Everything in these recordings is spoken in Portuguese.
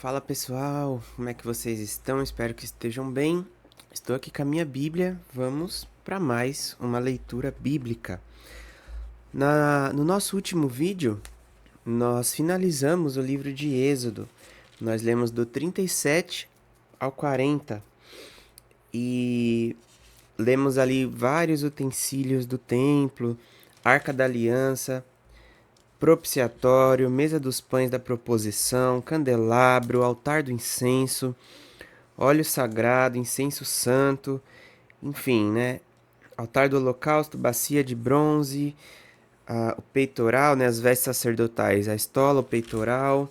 Fala pessoal, como é que vocês estão? Espero que estejam bem. Estou aqui com a minha Bíblia. Vamos para mais uma leitura bíblica. No nosso último vídeo, nós finalizamos o livro de Êxodo. Nós lemos do 37 ao 40 e lemos ali vários utensílios do templo, Arca da Aliança, propiciatório, mesa dos pães da proposição, candelabro, altar do incenso, óleo sagrado, incenso santo, enfim, né? Altar do holocausto, bacia de bronze, o peitoral, né? As vestes sacerdotais, a estola, o peitoral.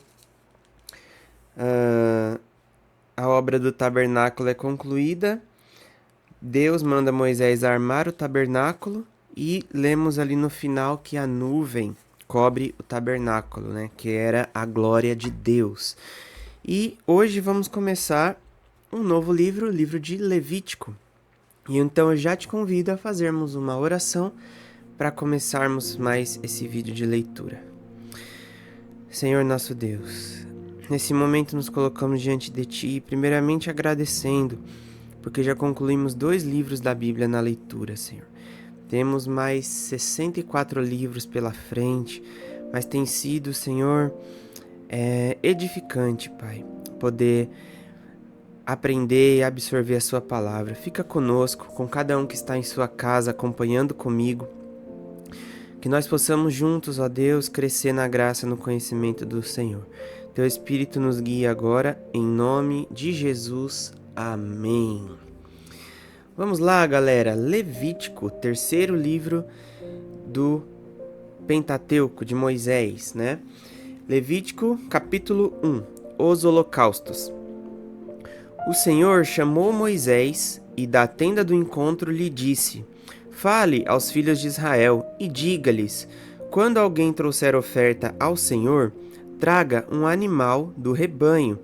A obra do tabernáculo é concluída. Deus manda Moisés armar o tabernáculo e lemos ali no final que a nuvem cobre o tabernáculo, né? Que era a glória de Deus. E hoje vamos começar um novo livro, o livro de Levítico. E então eu já te convido a fazermos uma oração para começarmos mais esse vídeo de leitura. Senhor nosso Deus, nesse momento nos colocamos diante de Ti, primeiramente agradecendo, porque já concluímos 2 livros da Bíblia na leitura, Senhor. Temos mais 64 livros pela frente, mas tem sido, Senhor, edificante, Pai, poder aprender e absorver a sua palavra. Fica conosco, com cada um que está em sua casa, acompanhando comigo. Que nós possamos juntos, ó Deus, crescer na graça e no conhecimento do Senhor. Teu Espírito nos guia agora, em nome de Jesus. Amém. Vamos lá, galera. Levítico, terceiro livro do Pentateuco de Moisés, né? Levítico, capítulo 1. Os holocaustos. O Senhor chamou Moisés e da tenda do encontro lhe disse: Fale aos filhos de Israel e diga-lhes: quando alguém trouxer oferta ao Senhor, traga um animal do rebanho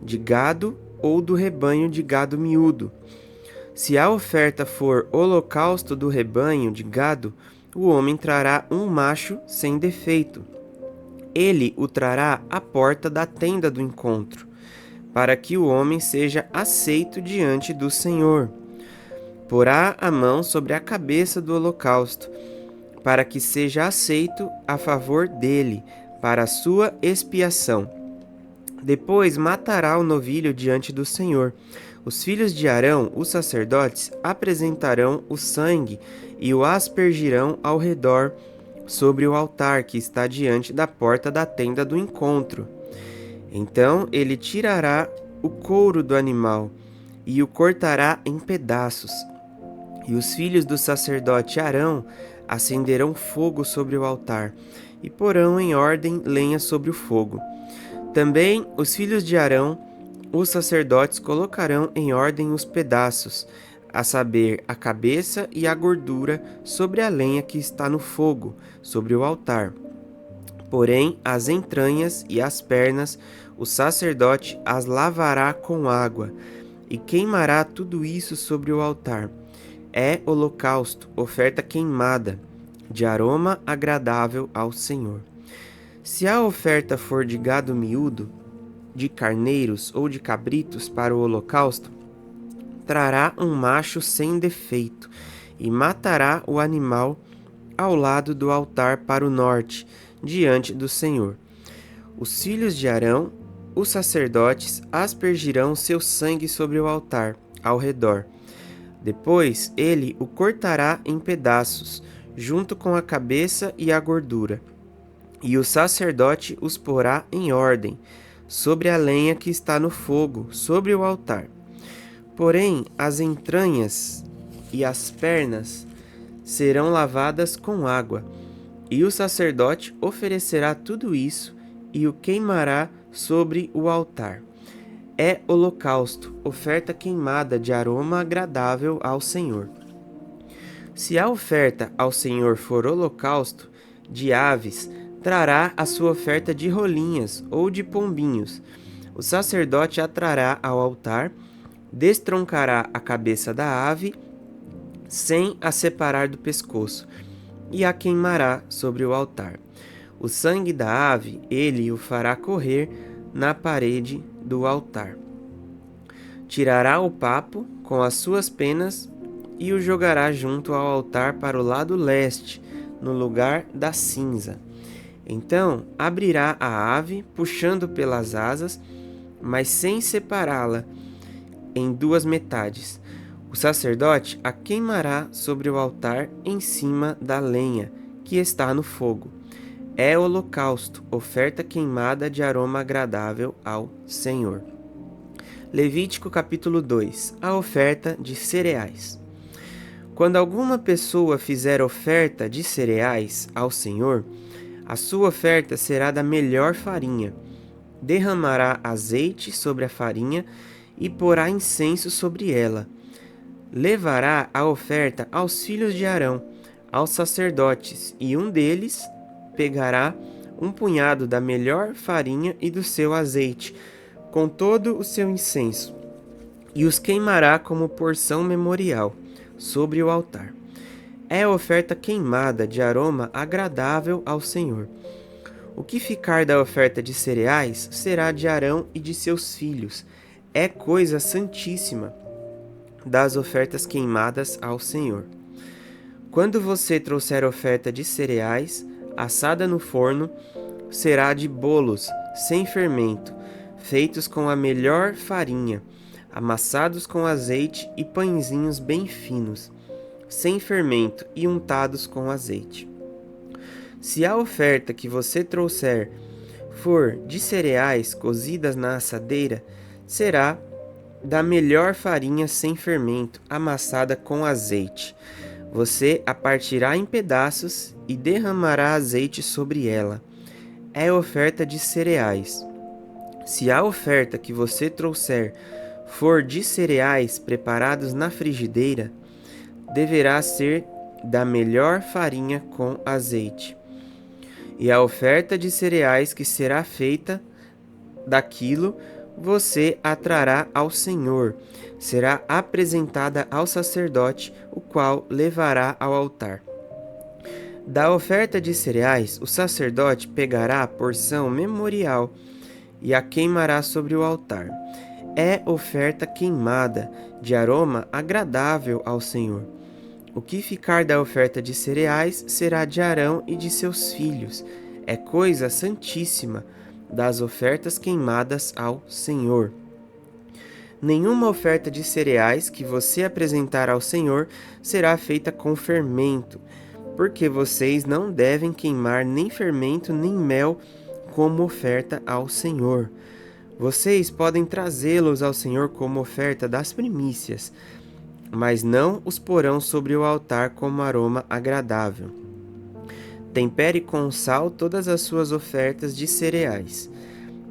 de gado ou do rebanho de gado miúdo. Se a oferta for holocausto do rebanho de gado, o homem trará um macho sem defeito. Ele o trará à porta da tenda do encontro, para que o homem seja aceito diante do Senhor. Porá a mão sobre a cabeça do holocausto, para que seja aceito a favor dele, para a sua expiação. Depois matará o novilho diante do Senhor. Os filhos de Arão, os sacerdotes, apresentarão o sangue e o aspergirão ao redor sobre o altar que está diante da porta da tenda do encontro. Então ele tirará o couro do animal e o cortará em pedaços. E os filhos do sacerdote Arão acenderão fogo sobre o altar e porão em ordem lenha sobre o fogo. Também os filhos de Arão, os sacerdotes, colocarão em ordem os pedaços, a saber, a cabeça e a gordura sobre a lenha que está no fogo, sobre o altar. Porém, as entranhas e as pernas, o sacerdote as lavará com água e queimará tudo isso sobre o altar. É holocausto, oferta queimada, de aroma agradável ao Senhor. Se a oferta for de gado miúdo, de carneiros ou de cabritos para o holocausto, trará um macho sem defeito e matará o animal ao lado do altar para o norte, diante do Senhor. Os filhos de Arão, os sacerdotes, aspergirão seu sangue sobre o altar, ao redor. Depois ele o cortará em pedaços, junto com a cabeça e a gordura. E o sacerdote os porá em ordem, sobre a lenha que está no fogo, sobre o altar. Porém, as entranhas e as pernas serão lavadas com água, e o sacerdote oferecerá tudo isso e o queimará sobre o altar. É holocausto, oferta queimada de aroma agradável ao Senhor. Se a oferta ao Senhor for holocausto de aves, trará a sua oferta de rolinhas ou de pombinhos. O sacerdote a trará ao altar, destroncará a cabeça da ave, sem a separar do pescoço, e a queimará sobre o altar. O sangue da ave ele o fará correr na parede do altar. Tirará o papo com as suas penas e o jogará junto ao altar para o lado leste, no lugar da cinza. Então abrirá a ave, puxando pelas asas, mas sem separá-la em duas metades. O sacerdote a queimará sobre o altar em cima da lenha que está no fogo. É holocausto, oferta queimada de aroma agradável ao Senhor. Levítico capítulo 2. A oferta de cereais. Quando alguma pessoa fizer oferta de cereais ao Senhor, a sua oferta será da melhor farinha. Derramará azeite sobre a farinha e porá incenso sobre ela. Levará a oferta aos filhos de Arão, aos sacerdotes, e um deles pegará um punhado da melhor farinha e do seu azeite, com todo o seu incenso, e os queimará como porção memorial sobre o altar. É oferta queimada de aroma agradável ao Senhor. O que ficar da oferta de cereais será de Arão e de seus filhos. É coisa santíssima das ofertas queimadas ao Senhor. Quando você trouxer oferta de cereais, assada no forno, será de bolos sem fermento, feitos com a melhor farinha, amassados com azeite e pãezinhos bem finos, sem fermento e untados com azeite. Se a oferta que você trouxer for de cereais cozidas na assadeira, será da melhor farinha sem fermento, amassada com azeite. Você a partirá em pedaços e derramará azeite sobre ela. É oferta de cereais. Se a oferta que você trouxer for de cereais preparados na frigideira, deverá ser da melhor farinha com azeite. E a oferta de cereais que será feita daquilo, você a trará ao Senhor. Será apresentada ao sacerdote, o qual levará ao altar. Da oferta de cereais, o sacerdote pegará a porção memorial e a queimará sobre o altar. É oferta queimada, de aroma agradável ao Senhor. O que ficar da oferta de cereais será de Arão e de seus filhos. É coisa santíssima das ofertas queimadas ao Senhor. Nenhuma oferta de cereais que você apresentar ao Senhor será feita com fermento, porque vocês não devem queimar nem fermento nem mel como oferta ao Senhor. Vocês podem trazê-los ao Senhor como oferta das primícias, mas não os porão sobre o altar como aroma agradável. Tempere com sal todas as suas ofertas de cereais.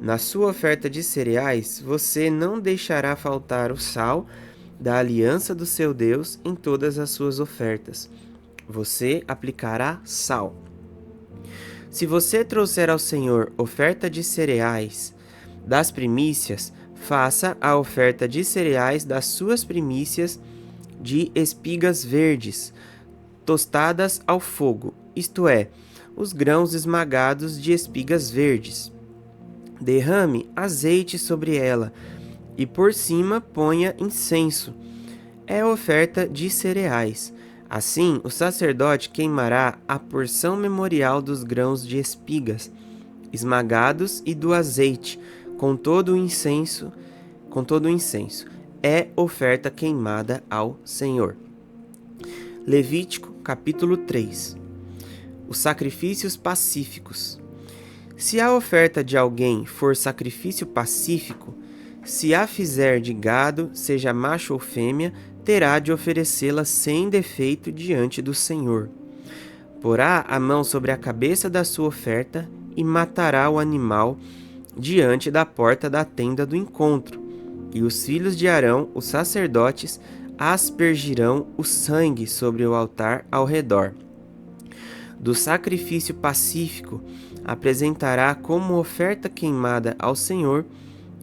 Na sua oferta de cereais, você não deixará faltar o sal da aliança do seu Deus em todas as suas ofertas. Você aplicará sal. Se você trouxer ao Senhor oferta de cereais das primícias, faça a oferta de cereais das suas primícias de espigas verdes, tostadas ao fogo, isto é, os grãos esmagados de espigas verdes. Derrame azeite sobre ela e por cima ponha incenso. É oferta de cereais. Assim, o sacerdote queimará a porção memorial dos grãos de espigas esmagados e do azeite, com todo o incenso. É oferta queimada ao Senhor. Levítico, capítulo 3. Os sacrifícios pacíficos. Se a oferta de alguém for sacrifício pacífico, se a fizer de gado, seja macho ou fêmea, terá de oferecê-la sem defeito diante do Senhor. Porá a mão sobre a cabeça da sua oferta e matará o animal diante da porta da tenda do encontro. E os filhos de Arão, os sacerdotes, aspergirão o sangue sobre o altar ao redor. Do sacrifício pacífico, apresentará como oferta queimada ao Senhor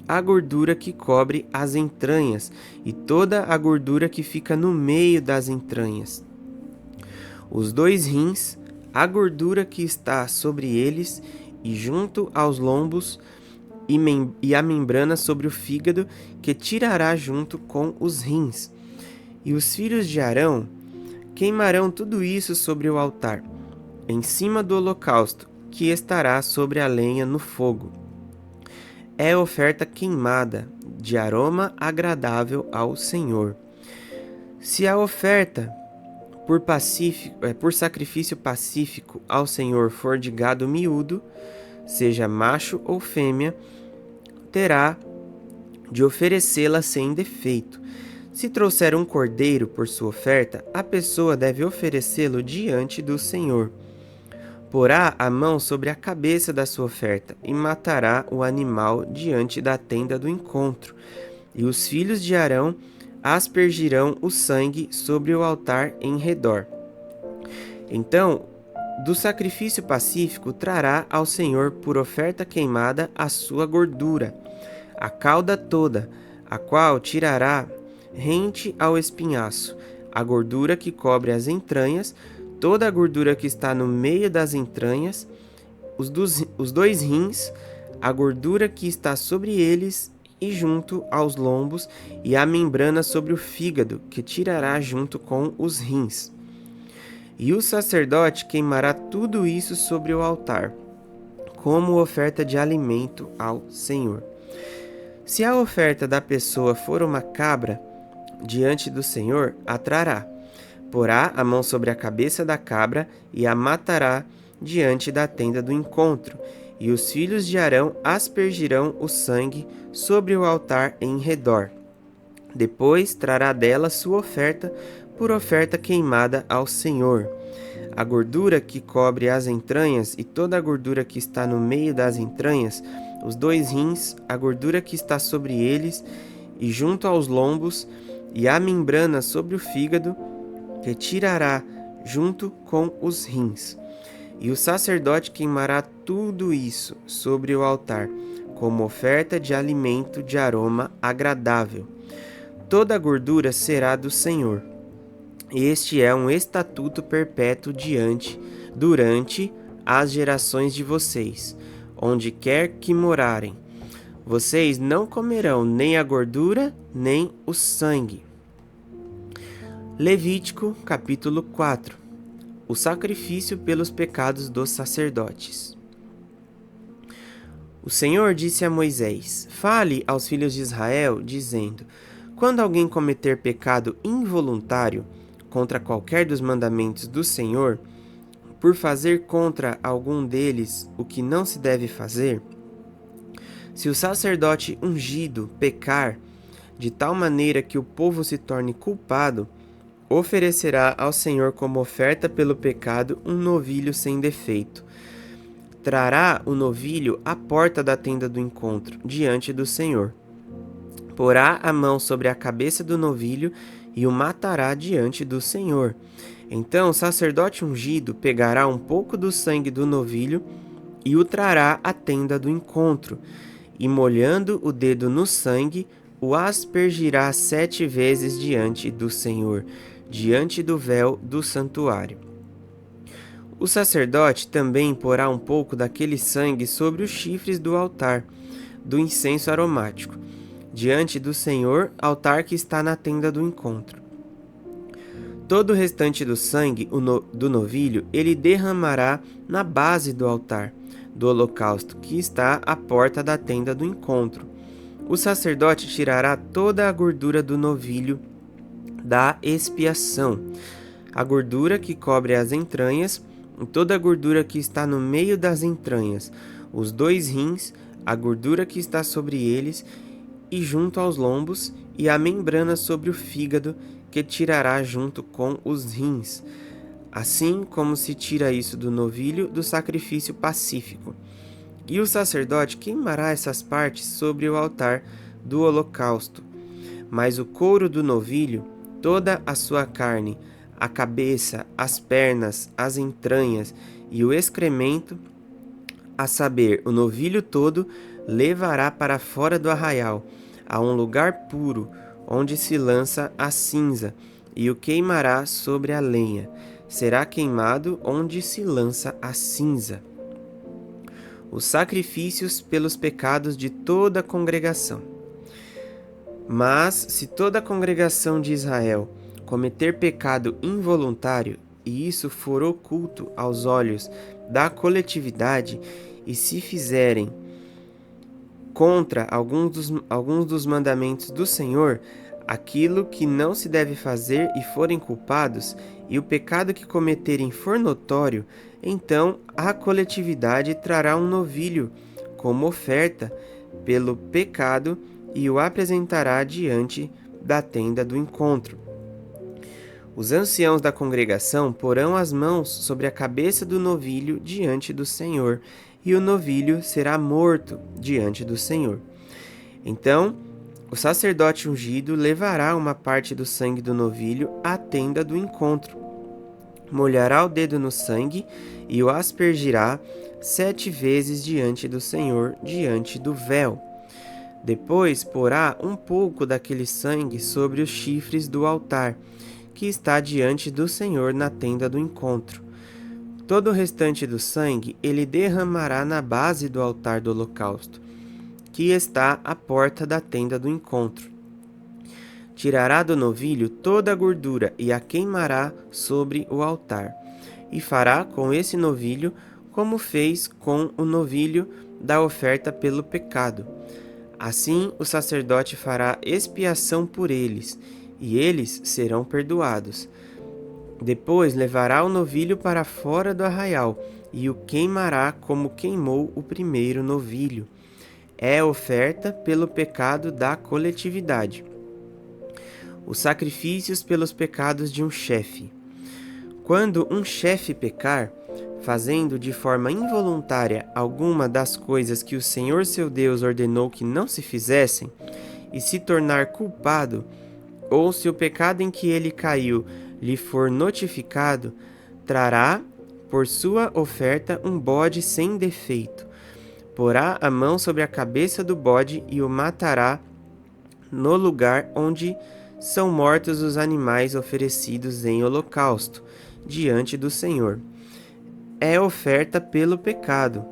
a gordura que cobre as entranhas e toda a gordura que fica no meio das entranhas. Os 2 rins, a gordura que está sobre eles e junto aos lombos, e a membrana sobre o fígado, que tirará junto com os rins. E os filhos de Arão queimarão tudo isso sobre o altar, em cima do holocausto, que estará sobre a lenha no fogo. É oferta queimada, de aroma agradável ao Senhor. Se a oferta por sacrifício pacífico ao Senhor for de gado miúdo, seja macho ou fêmea, terá de oferecê-la sem defeito. Se trouxer um cordeiro por sua oferta, a pessoa deve oferecê-lo diante do Senhor. Porá a mão sobre a cabeça da sua oferta e matará o animal diante da tenda do encontro. E os filhos de Arão aspergirão o sangue sobre o altar em redor. Então, do sacrifício pacífico trará ao Senhor por oferta queimada a sua gordura, a cauda toda, a qual tirará rente ao espinhaço, a gordura que cobre as entranhas, toda a gordura que está no meio das entranhas, os dois rins, a gordura que está sobre eles e junto aos lombos, e a membrana sobre o fígado, que tirará junto com os rins. E o sacerdote queimará tudo isso sobre o altar, como oferta de alimento ao Senhor. Se a oferta da pessoa for uma cabra, diante do Senhor a trará. Porá a mão sobre a cabeça da cabra e a matará diante da tenda do encontro. E os filhos de Arão aspergirão o sangue sobre o altar em redor. Depois trará dela sua oferta por oferta queimada ao Senhor. A gordura que cobre as entranhas e toda a gordura que está no meio das entranhas, os dois rins, a gordura que está sobre eles e junto aos lombos, e a membrana sobre o fígado, que tirará junto com os rins. E o sacerdote queimará tudo isso sobre o altar, como oferta de alimento de aroma agradável. Toda a gordura será do Senhor. Este é um estatuto perpétuo durante as gerações de vocês, onde quer que morarem. Vocês não comerão nem a gordura, nem o sangue. Levítico, capítulo 4. O sacrifício pelos pecados dos sacerdotes. O Senhor disse a Moisés: Fale aos filhos de Israel, dizendo: Quando alguém cometer pecado involuntário contra qualquer dos mandamentos do Senhor, por fazer contra algum deles o que não se deve fazer, se o sacerdote ungido pecar de tal maneira que o povo se torne culpado, oferecerá ao Senhor como oferta pelo pecado um novilho sem defeito. Trará o novilho à porta da tenda do encontro, diante do Senhor. Porá a mão sobre a cabeça do novilho e o matará diante do Senhor. Então o sacerdote ungido pegará um pouco do sangue do novilho e o trará à tenda do encontro, e molhando o dedo no sangue, o aspergirá 7 vezes diante do Senhor, diante do véu do santuário. O sacerdote também porá um pouco daquele sangue sobre os chifres do altar, do incenso aromático, diante do Senhor, altar que está na tenda do encontro. Todo o restante do sangue do novilho ele derramará na base do altar do holocausto, que está à porta da tenda do encontro. O sacerdote tirará toda a gordura do novilho da expiação, a gordura que cobre as entranhas, e toda a gordura que está no meio das entranhas, os 2 rins, a gordura que está sobre eles e junto aos lombos, e a membrana sobre o fígado, que tirará junto com os rins, assim como se tira isso do novilho do sacrifício pacífico. E o sacerdote queimará essas partes sobre o altar do holocausto. Mas o couro do novilho, toda a sua carne, a cabeça, as pernas, as entranhas e o excremento, a saber, o novilho todo, levará para fora do arraial, a um lugar puro, onde se lança a cinza, e o queimará sobre a lenha. Será queimado onde se lança a cinza. os sacrifícios pelos pecados de toda a congregação. Mas, se toda a congregação de Israel cometer pecado involuntário, e isso for oculto aos olhos da coletividade, e se fizerem contra alguns dos mandamentos do Senhor, aquilo que não se deve fazer e forem culpados, e o pecado que cometerem for notório, então a coletividade trará um novilho como oferta pelo pecado e o apresentará diante da tenda do encontro. Os anciãos da congregação porão as mãos sobre a cabeça do novilho diante do Senhor, e o novilho será morto diante do Senhor. Então, o sacerdote ungido levará uma parte do sangue do novilho à tenda do encontro, molhará o dedo no sangue e o aspergirá 7 vezes diante do Senhor, diante do véu. Depois porá um pouco daquele sangue sobre os chifres do altar, que está diante do Senhor na tenda do encontro. Todo o restante do sangue ele derramará na base do altar do holocausto, que está à porta da tenda do encontro. Tirará do novilho toda a gordura e a queimará sobre o altar, e fará com esse novilho como fez com o novilho da oferta pelo pecado. Assim o sacerdote fará expiação por eles, e eles serão perdoados. Depois levará o novilho para fora do arraial, e o queimará como queimou o primeiro novilho. É oferta pelo pecado da coletividade. Os sacrifícios pelos pecados de um chefe. Quando um chefe pecar, fazendo de forma involuntária alguma das coisas que o Senhor seu Deus ordenou que não se fizessem, e se tornar culpado, ou se o pecado em que ele caiu lhe for notificado, trará por sua oferta um bode sem defeito. Porá a mão sobre a cabeça do bode e o matará no lugar onde são mortos os animais oferecidos em holocausto, diante do Senhor. É oferta pelo pecado.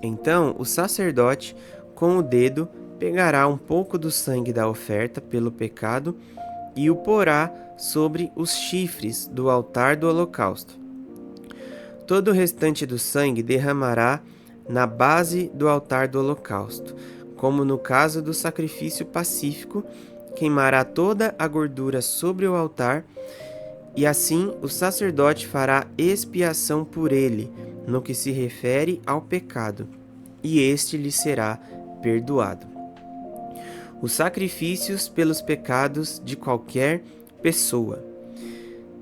Então o sacerdote, com o dedo, pegará um pouco do sangue da oferta pelo pecado e o porá sobre os chifres do altar do holocausto. Todo o restante do sangue derramará na base do altar do holocausto, como no caso do sacrifício pacífico, queimará toda a gordura sobre o altar, e assim o sacerdote fará expiação por ele, no que se refere ao pecado, e este lhe será perdoado. Os sacrifícios pelos pecados de qualquer pessoa.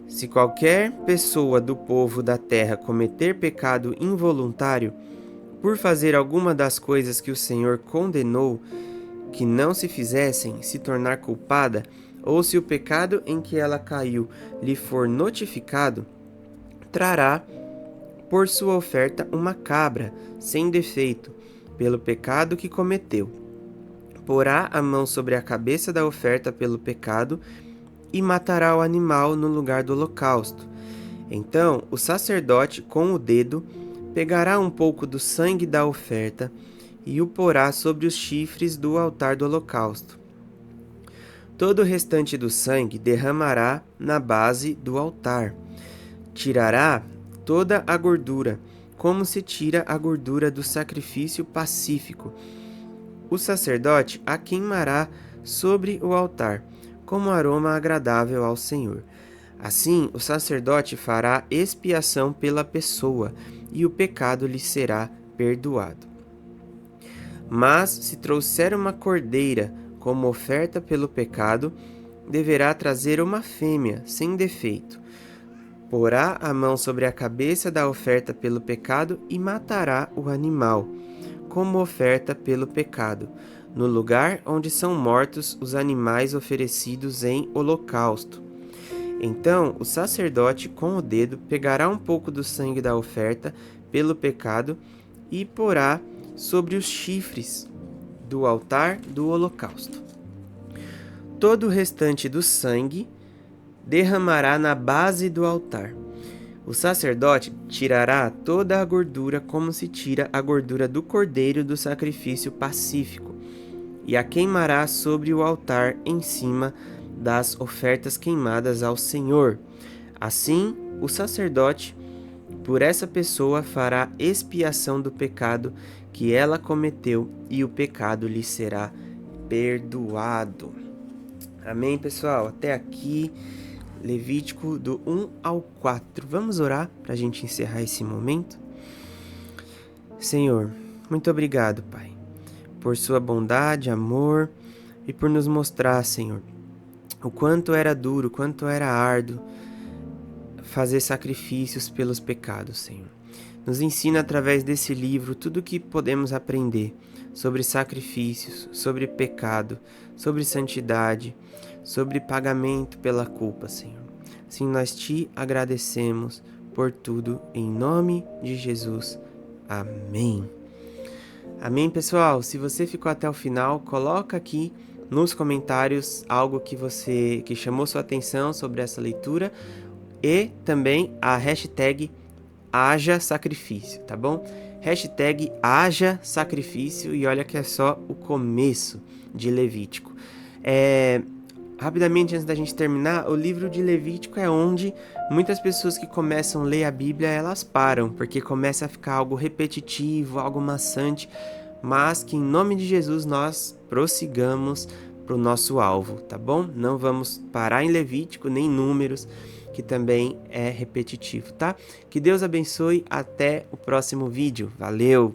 Se qualquer pessoa do povo da terra cometer pecado involuntário, por fazer alguma das coisas que o Senhor condenou que não se fizessem, se tornar culpada, ou se o pecado em que ela caiu lhe for notificado, trará por sua oferta uma cabra sem defeito, pelo pecado que cometeu. Porá a mão sobre a cabeça da oferta pelo pecado e matará o animal no lugar do holocausto. Então o sacerdote, com o dedo, pegará um pouco do sangue da oferta e o porá sobre os chifres do altar do holocausto. Todo o restante do sangue derramará na base do altar. Tirará toda a gordura, como se tira a gordura do sacrifício pacífico. O sacerdote a queimará sobre o altar, como aroma agradável ao Senhor. Assim, o sacerdote fará expiação pela pessoa, e o pecado lhe será perdoado. Mas, se trouxer uma cordeira como oferta pelo pecado, deverá trazer uma fêmea sem defeito. Porá a mão sobre a cabeça da oferta pelo pecado e matará o animal, como oferta pelo pecado, no lugar onde são mortos os animais oferecidos em holocausto. Então o sacerdote, com o dedo, pegará um pouco do sangue da oferta pelo pecado e porá sobre os chifres do altar do holocausto. Todo o restante do sangue derramará na base do altar, O sacerdote tirará toda a gordura como se tira a gordura do cordeiro do sacrifício pacífico, e a queimará sobre o altar em cima das ofertas queimadas ao Senhor. Assim, o sacerdote, por essa pessoa, fará expiação do pecado que ela cometeu, e o pecado lhe será perdoado. Amém, pessoal? Até aqui, Levítico do 1 ao 4. Vamos orar para a gente encerrar esse momento? Senhor, muito obrigado, Pai, por sua bondade, amor e por nos mostrar, Senhor, o quanto era duro, o quanto era árduo fazer sacrifícios pelos pecados, Senhor. Nos ensina através desse livro tudo o que podemos aprender sobre sacrifícios, sobre pecado, sobre santidade, sobre pagamento pela culpa, Senhor. Assim nós te agradecemos por tudo, em nome de Jesus. Amém. Amém, pessoal? Se você ficou até o final, coloca aqui nos comentários algo que chamou sua atenção sobre essa leitura e também a hashtag haja sacrifício, tá bom? Hashtag haja sacrifício, e olha que é só o começo de Levítico. Rapidamente, antes da gente terminar, o livro de Levítico é onde muitas pessoas que começam a ler a Bíblia, elas param, porque começa a ficar algo repetitivo, algo maçante, mas que em nome de Jesus nós prossigamos para o nosso alvo, tá bom? Não vamos parar em Levítico, nem Números, que também é repetitivo, tá? Que Deus abençoe, até o próximo vídeo. Valeu!